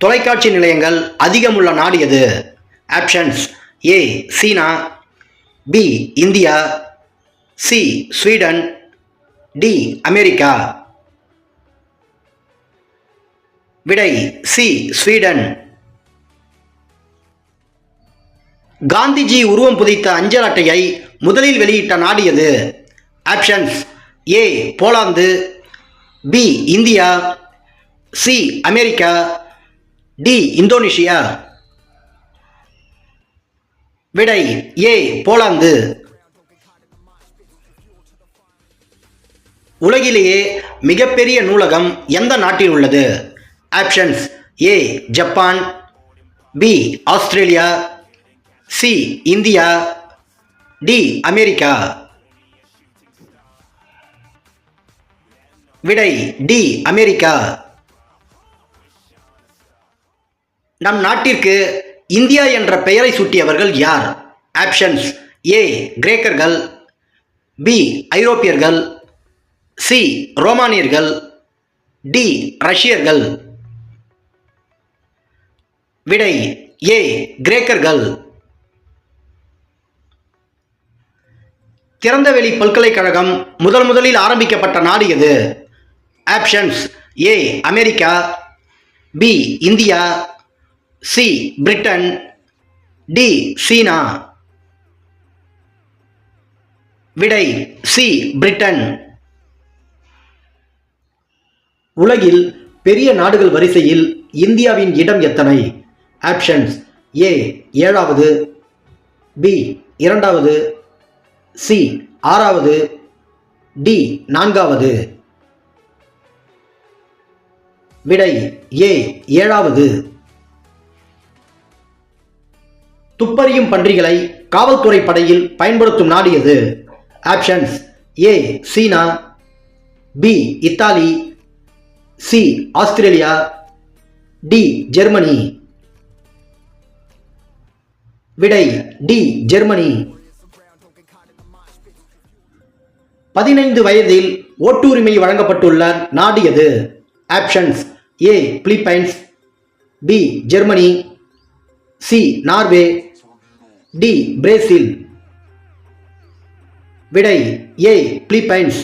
தொலைக்காட்சி நிலையங்கள் அதிகமுள்ள நாடு எது? ஆப்ஷன்ஸ்: ஏ சீனா, B India, C Sweden, D America. விடை சி ஸ்வீடன். காந்திஜி உருவம் புதைத்த அஞ்சல் அட்டையை முதலில் வெளியிட்ட நாடு எது? Options: A Poland, B India, C America, D Indonesia. விடை ஏ போலாந்து. உலகிலேயே மிகப்பெரிய நூலகம் எந்த நாட்டில் உள்ளது? Options: A Japan, B Australia, C India, D America. விடை டி அமெரிக்கா. நம் நாட்டிற்கு இந்தியா என்ற பெயரை சூட்டியவர்கள் யார்? ஆப்ஷன்ஸ்: ஏ கிரேக்கர்கள், பி ஐரோப்பியர்கள், சி ரோமானியர்கள், டி ரஷ்யர்கள். விடை ஏ கிரேக்கர்கள். திறந்தவெளி பல்கலைக்கழகம் முதலில் ஆரம்பிக்கப்பட்ட நாடு எது? Options: A America, B India, C Britain, D சீனா. விடை சி பிரிட்டன். உலகில் பெரிய நாடுகள் வரிசையில் இந்தியாவின் இடம் எத்தனை? ஆப்ஷன்ஸ்: ஏ 7வது, பி 2வது, சி 6வது, டி 4வது. விடை ஏ 7வது. துப்பறியும் பன்றிகளை காவல்துறை படையில் பயன்படுத்தும் நாடு எது? ஆப்ஷன்ஸ்: ஏ சீனா, B Italy, C Australia, D Germany. விடை டி ஜெர்மனி. 15 வயதில் ஓட்டுரிமை வழங்கப்பட்டுள்ள நாடு எது? Options: A Philippines, B Germany, C Norway, D Brazil. விடை ஏ பிலிப்பைன்ஸ்.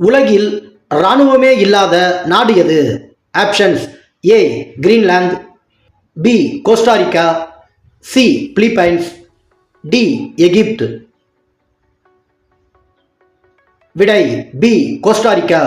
உலகில் இராணுவமே இல்லாத நாடு எது? Options: A Greenland, B Costa Rica, C Philippines, D Egypt. விடை பி கோஸ்டாரிக்கா.